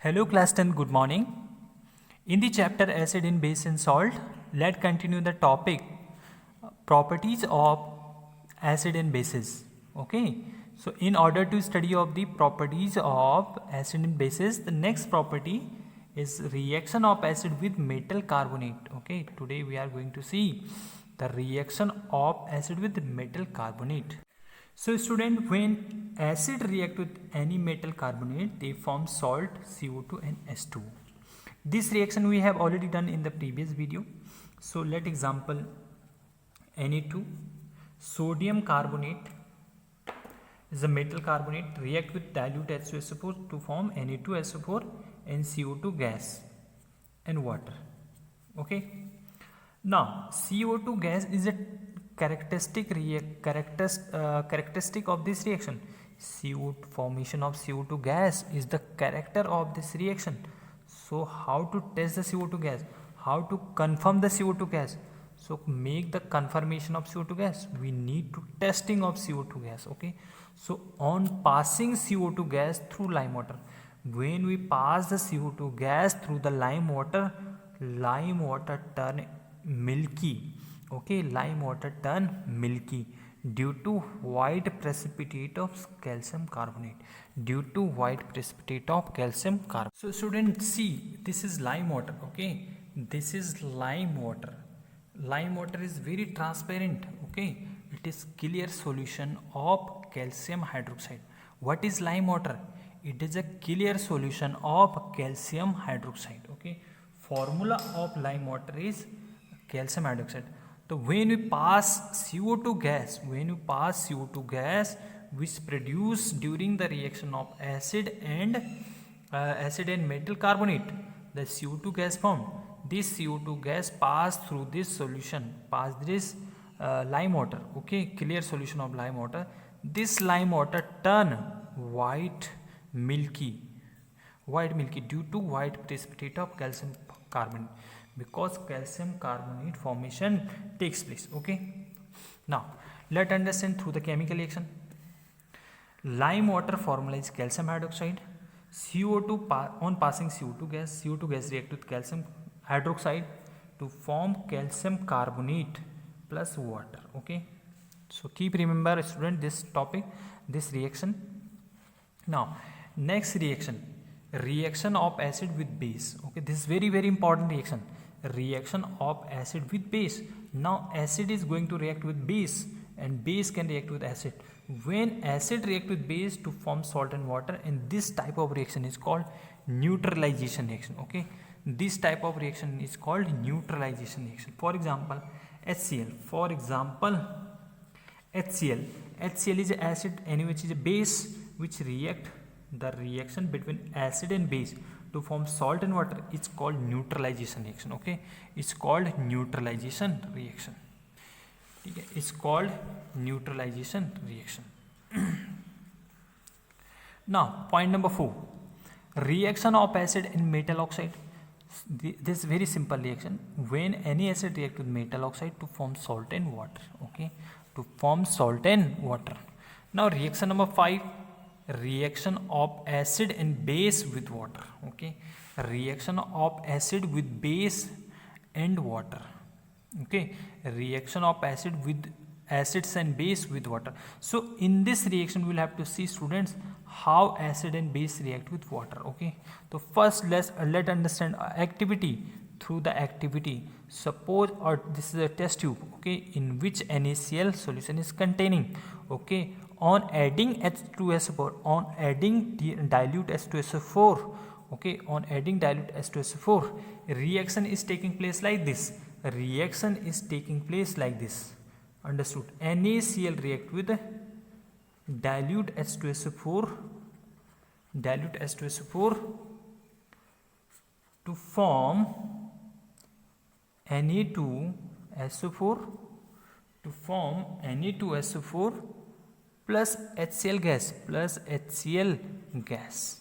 Hello class 10, good morning. In the chapter acid in base and salt, let's continue the topic properties of acid and bases. Okay, so in order to study of the properties of acid and bases, the next property is reaction of acid with metal carbonate. Okay, today we are going to see the reaction of acid with metal carbonate. So student, when acid react with any metal carbonate, they form salt CO2 and H2. This reaction we have already done in the previous video. So let example Na2, sodium carbonate is a metal carbonate, react with dilute H2SO4 to form Na2SO4 and CO2 gas and water. Okay. Now CO2 gas is a characteristic of this reaction. Formation of CO2 gas is the character of this reaction. So how to test the CO2 gas? How to confirm the CO2 gas? So make the confirmation of CO2 gas, we need to testing of CO2 gas. Okay, so on passing CO2 gas through lime water, when we pass the CO2 gas through the lime water turn milky. Okay, lime water turn milky due to white precipitate of calcium carbonate. So students, see, this is lime water. Okay, this is lime water. Lime water is very transparent. Okay, it is clear solution of calcium hydroxide. What is lime water? It is a clear solution of calcium hydroxide. Okay, formula of lime water is calcium hydroxide. So when we pass CO2 gas, which produce during the reaction of acid and metal carbonate, the CO2 gas formed. This CO2 gas pass through this solution, lime water. Okay, clear solution of lime water. This lime water turn white milky due to white precipitate of calcium carbonate, because calcium carbonate formation takes place. Okay, now let's understand through the chemical reaction. Lime water formula is calcium hydroxide. On passing CO2 gas react with calcium hydroxide to form calcium carbonate plus water. Okay, so keep remember student this topic, this reaction. Now next reaction of acid with base. Okay, this is very important reaction of acid with base. Now acid is going to react with base and base can react with acid. When acid react with base to form salt and water, and this type of reaction is called neutralization reaction. Okay, this type of reaction is called neutralization reaction. For example, HCl. HCl is an acid, which is a base which react. The reaction between acid and base to form salt and water is called neutralization reaction. Okay, it's called neutralization reaction. It's called neutralization reaction. Now point number 4, reaction of acid in metal oxide. This is very simple reaction. When any acid react with metal oxide to form salt and water. Okay, to form salt and water. Now reaction number 5, reaction of acid and base with water. Okay, reaction of acid with base and water. Okay, reaction of acids and base with water. So in this reaction we will have to see students how acid and base react with water. Okay, so first let's understand activity. Through the activity, suppose this is a test tube, okay, in which NaCl solution is containing. Okay, on adding H2SO4, on adding dilute H2SO4, okay, on adding dilute H2SO4, reaction is taking place like this. Understood? NaCl react with dilute H2SO4 to form Na2SO4 plus HCl gas.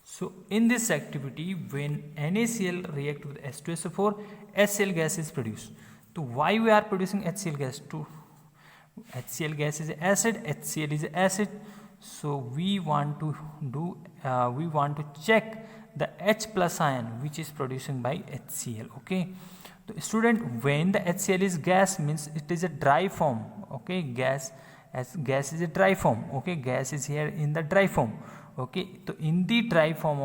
So in this activity, when NaCl react with H2SO4, HCl gas is produced. So why we are producing HCl gas? HCl gas is acid, HCl is acid. So we want to check the H plus ion which is producing by HCl. Okay, so student, when the HCl is gas means it is a dry form. Okay, gas, as gas is a dry form. Okay, gas is here in the dry form. Okay, so in the dry form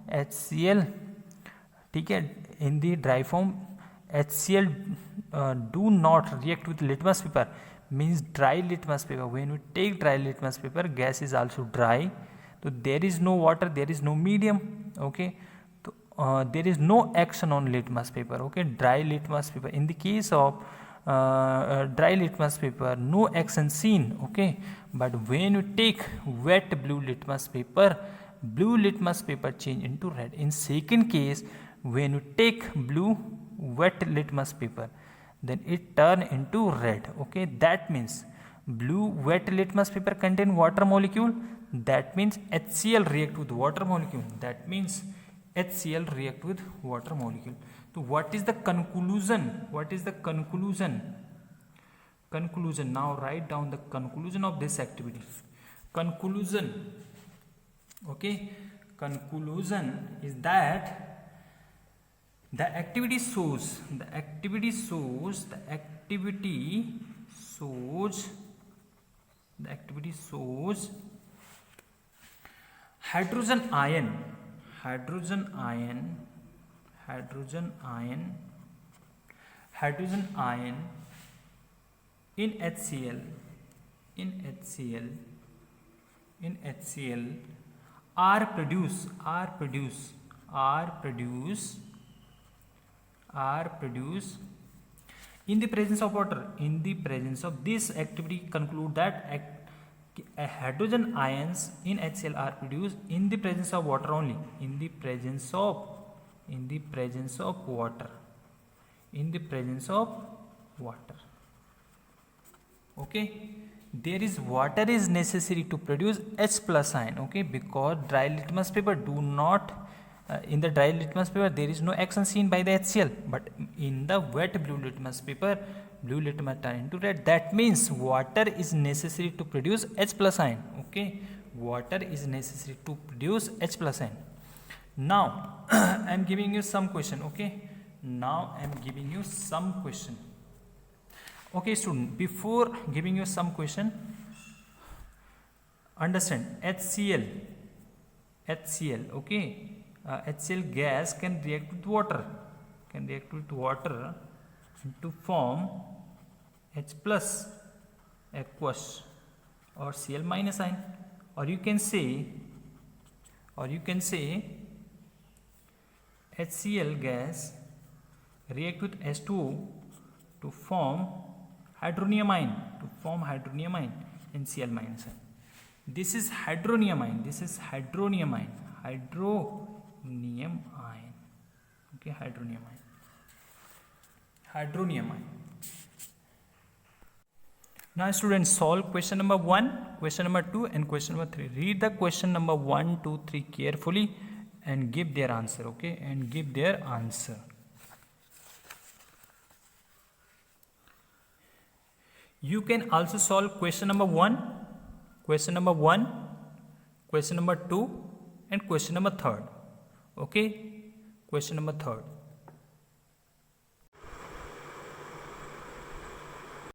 HCl, ठीक है, in the dry form HCl do not react with litmus paper, means dry litmus paper. When we take dry litmus paper, gas is also dry, so there is no water, there is no medium. Okay, so there is no action on litmus paper. Okay, dry litmus paper, in the case of dry litmus paper, no action seen. Okay, but when you take wet blue litmus paper change into red. In second case, when you take blue wet litmus paper, then it turn into red. Okay, that means blue wet litmus paper contain water molecule, that means HCl react with water molecule, that means HCl react with water molecule. So what is the conclusion? What is the conclusion? Conclusion. Now write down the conclusion of this activity. Conclusion. Okay, conclusion is that the activity shows hydrogen ion in HCl are produced in the presence of water. In the presence of this activity, conclude that hydrogen ions in HCl are produced in the presence of water only. In the presence of water. Okay, there is water is necessary to produce H plus ion. Okay, because dry litmus paper do not in the dry litmus paper there is no action seen by the HCl, but in the wet blue litmus paper, blue litmus turn into red. That means water is necessary to produce H plus ion. Okay, water is necessary to produce H plus ion. Now I am giving you some question. Okay, now I am giving you some question. Okay student, before giving you some question, understand HCl. Okay, HCl gas can react with water, to form H plus aqueous or Cl minus ion, or you can say HCl gas react with H2O to form hydronium ion, and Cl minus ion. This is hydronium ion. Okay, hydronium ion. Now students, solve question number 1, question number 2 and question number 3. Read the question number 1, 2, 3 carefully and give their answer. Okay, and give their answer. You can also solve question number 1, question number 2 and question number 3. Okay, question number 3.